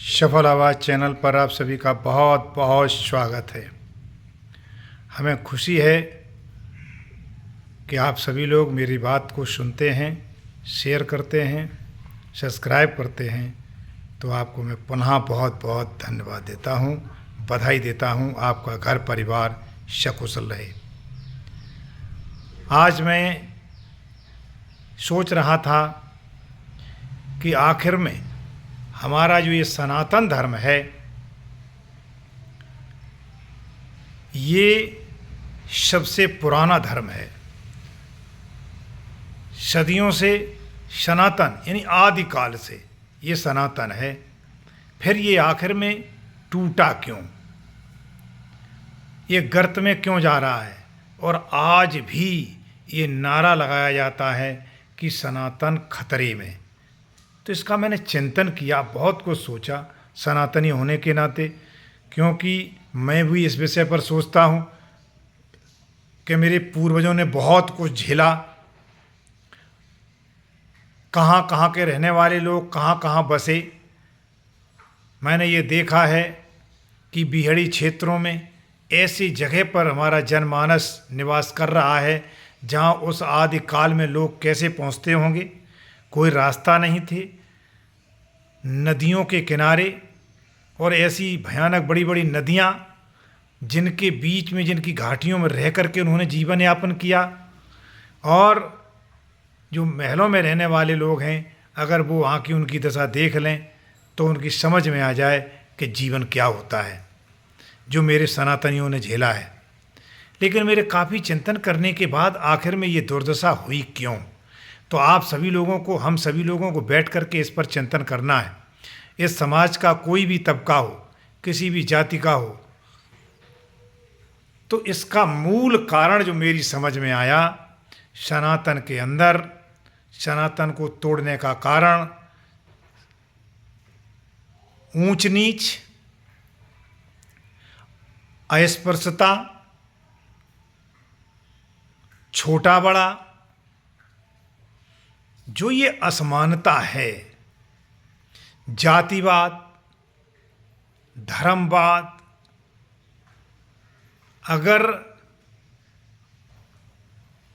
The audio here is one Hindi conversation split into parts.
सफल आवाज़ चैनल पर आप सभी का बहुत बहुत स्वागत है। हमें खुशी है कि आप सभी लोग मेरी बात को सुनते हैं, शेयर करते हैं, सब्सक्राइब करते हैं। तो आपको मैं पुनः बहुत बहुत धन्यवाद देता हूँ, बधाई देता हूँ। आपका घर परिवार सकुशल रहे। आज मैं सोच रहा था कि आखिर में हमारा जो ये सनातन धर्म है, ये सबसे पुराना धर्म है। सदियों से सनातन यानी आदिकाल से ये सनातन है। फिर ये आखिर में टूटा क्यों? ये गर्त में क्यों जा रहा है? और आज भी ये नारा लगाया जाता है कि सनातन खतरे में। तो इसका मैंने चिंतन किया, बहुत कुछ सोचा सनातनी होने के नाते, क्योंकि मैं भी इस विषय पर सोचता हूँ कि मेरे पूर्वजों ने बहुत कुछ झेला। कहाँ कहाँ के रहने वाले लोग कहाँ कहाँ बसे। मैंने ये देखा है कि बिहड़ी क्षेत्रों में ऐसी जगह पर हमारा जनमानस निवास कर रहा है जहाँ उस आदिकाल में लोग कैसे पहुँचते होंगे। कोई रास्ता नहीं थे, नदियों के किनारे, और ऐसी भयानक बड़ी बड़ी नदियाँ जिनके बीच में, जिनकी घाटियों में रह करके उन्होंने जीवन यापन किया। और जो महलों में रहने वाले लोग हैं, अगर वो वहाँ की उनकी दशा देख लें तो उनकी समझ में आ जाए कि जीवन क्या होता है, जो मेरे सनातनियों ने झेला है। लेकिन मेरे काफ़ी चिंतन करने के बाद आखिर में ये दुर्दशा हुई क्यों? तो आप सभी लोगों को, हम सभी लोगों को बैठ करके इस पर चिंतन करना है। इस समाज का कोई भी तबका हो, किसी भी जाति का हो, तो इसका मूल कारण जो मेरी समझ में आया, सनातन के अंदर सनातन को तोड़ने का कारण ऊंच नीच, अस्पृश्यता, छोटा बड़ा, जो ये असमानता है, जातिवाद, धर्मवाद। अगर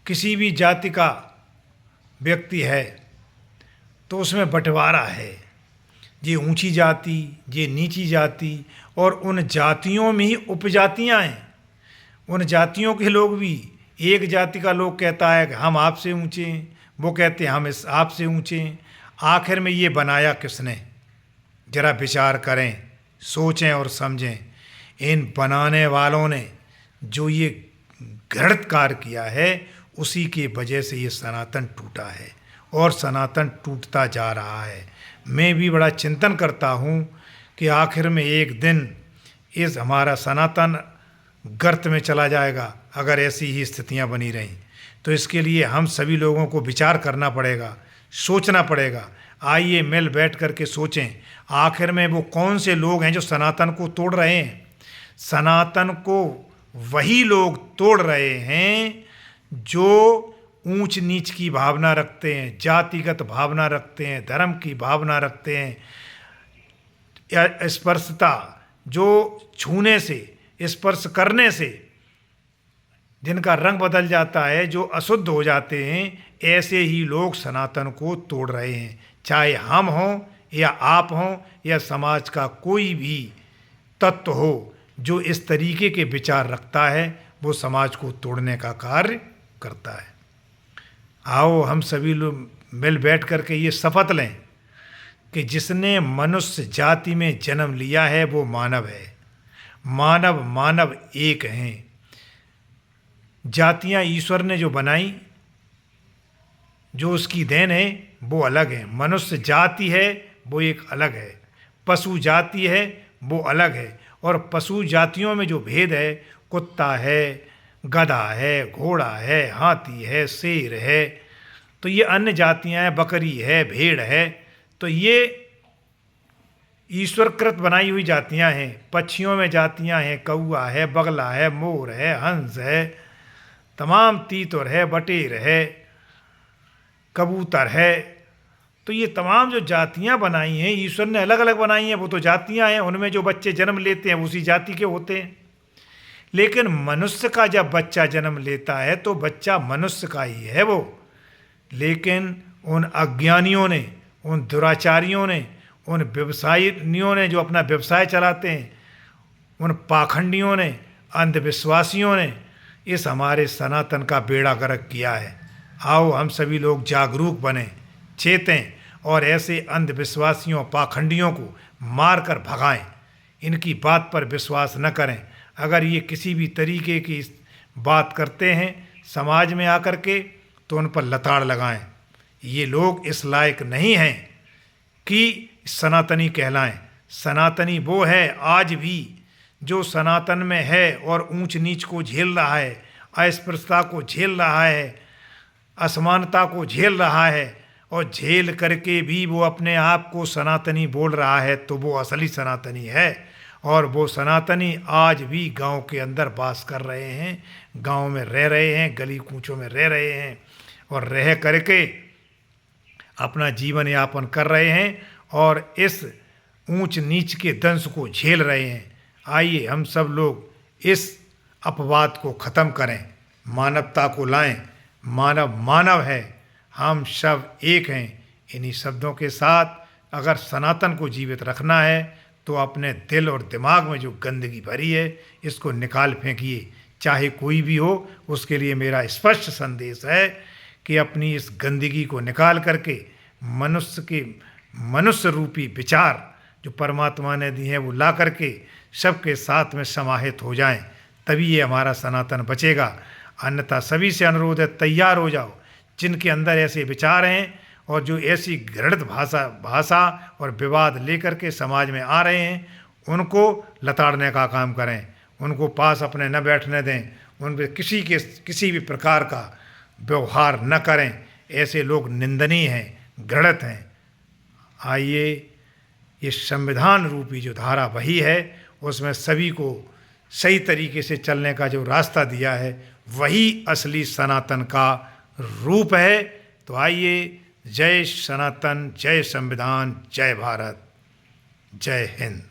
किसी भी जाति का व्यक्ति है तो उसमें बंटवारा है, ये ऊंची जाति, ये नीची जाति, और उन जातियों में ही उपजातियां हैं। उन जातियों के लोग भी, एक जाति का लोग कहता है कि हम आपसे ऊंचे हैं, वो कहते हैं हम इस आपसे ऊंचे हैं। आखिर में ये बनाया किसने? जरा विचार करें, सोचें और समझें। इन बनाने वालों ने जो ये घृणित कार्य किया है, उसी की वजह से ये सनातन टूटा है और सनातन टूटता जा रहा है। मैं भी बड़ा चिंतन करता हूँ कि आखिर में एक दिन इस हमारा सनातन गर्त में चला जाएगा अगर ऐसी ही स्थितियाँ बनी रहीं। तो इसके लिए हम सभी लोगों को विचार करना पड़ेगा, सोचना पड़ेगा। आइए मिल बैठ करके सोचें, आखिर में वो कौन से लोग हैं जो सनातन को तोड़ रहे हैं। सनातन को वही लोग तोड़ रहे हैं जो ऊंच नीच की भावना रखते हैं, जातिगत भावना रखते हैं, धर्म की भावना रखते हैं, या स्पर्शता, जो छूने से, स्पर्श करने से जिनका रंग बदल जाता है, जो अशुद्ध हो जाते हैं, ऐसे ही लोग सनातन को तोड़ रहे हैं। चाहे हम हों या आप हों या समाज का कोई भी तत्व हो जो इस तरीके के विचार रखता है, वो समाज को तोड़ने का कार्य करता है। आओ हम सभी लोग मिल बैठ करके ये शपथ लें कि जिसने मनुष्य जाति में जन्म लिया है वो मानव है। मानव मानव एक हैं। जातियां ईश्वर ने जो बनाई, जो उसकी देन है, वो अलग है। मनुष्य जाति है वो एक अलग है, पशु जाति है वो अलग है। और पशु जातियों में जो भेद है, कुत्ता है, गधा है, घोड़ा है, हाथी है, शेर है, तो ये अन्य जातियां हैं, बकरी है, भेड़ है, तो ये ईश्वरकृत बनाई हुई जातियां हैं। पक्षियों में जातियां हैं, कौआ है, बगला है, मोर है, हंस है, तमाम तीतर है, बटेर है, कबूतर है, तो ये तमाम जो जातियाँ बनाई हैं ईश्वर ने अलग अलग बनाई हैं, वो तो जातियाँ हैं, उनमें जो बच्चे जन्म लेते हैं उसी जाति के होते हैं। लेकिन मनुष्य का जब बच्चा जन्म लेता है तो बच्चा मनुष्य का ही है वो। लेकिन उन अज्ञानियों ने, उन दुराचारियों ने, उन व्यवसायियों ने जो अपना व्यवसाय चलाते हैं, उन पाखंडियों ने, अंधविश्वासियों ने इस हमारे सनातन का बेड़ा गर्क किया है। आओ हम सभी लोग जागरूक बने, चेतें और ऐसे अंधविश्वासियों पाखंडियों को मार कर भगाएं। इनकी बात पर विश्वास न करें। अगर ये किसी भी तरीके की बात करते हैं समाज में आकर के तो उन पर लताड़ लगाएं। ये लोग इस लायक नहीं हैं कि सनातनी कहलाएं। सनातनी वो है आज भी जो सनातन में है और ऊंच नीच को झेल रहा है, अस्पृश्यता को झेल रहा है, असमानता को झेल रहा है, और झेल करके भी वो अपने आप को सनातनी बोल रहा है, तो वो असली सनातनी है। और वो सनातनी आज भी गांव के अंदर वास कर रहे हैं, गांव में रह रहे हैं, गली कूचों में रह रहे हैं और रह करके अपना जीवन यापन कर रहे हैं और इस ऊंच नीच के दंश को झेल रहे हैं। आइए हम सब लोग इस अपवाद को ख़त्म करें, मानवता को लाएं। मानव मानव है, हम सब एक हैं। इन्हीं शब्दों के साथ अगर सनातन को जीवित रखना है तो अपने दिल और दिमाग में जो गंदगी भरी है इसको निकाल फेंकिए, चाहे कोई भी हो। उसके लिए मेरा स्पष्ट संदेश है कि अपनी इस गंदगी को निकाल करके मनुष्य रूपी विचार जो परमात्मा ने दी हैं वो ला करके सबके साथ में समाहित हो जाएं, तभी ये हमारा सनातन बचेगा। अन्यथा सभी से अनुरोध है, तैयार हो जाओ। जिनके अंदर ऐसे विचार हैं और जो ऐसी घृणित भाषा और विवाद लेकर के समाज में आ रहे हैं उनको लताड़ने का काम करें, उनको पास अपने न बैठने दें, उन पर किसी भी प्रकार का व्यवहार न करें। ऐसे लोग निंदनीय हैं, घृणित हैं। आइए ये संविधान रूपी जो धारा वही है, उसमें सभी को सही तरीके से चलने का जो रास्ता दिया है वही असली सनातन का रूप है। तो आइए, जय सनातन, जय संविधान, जय भारत, जय हिंद।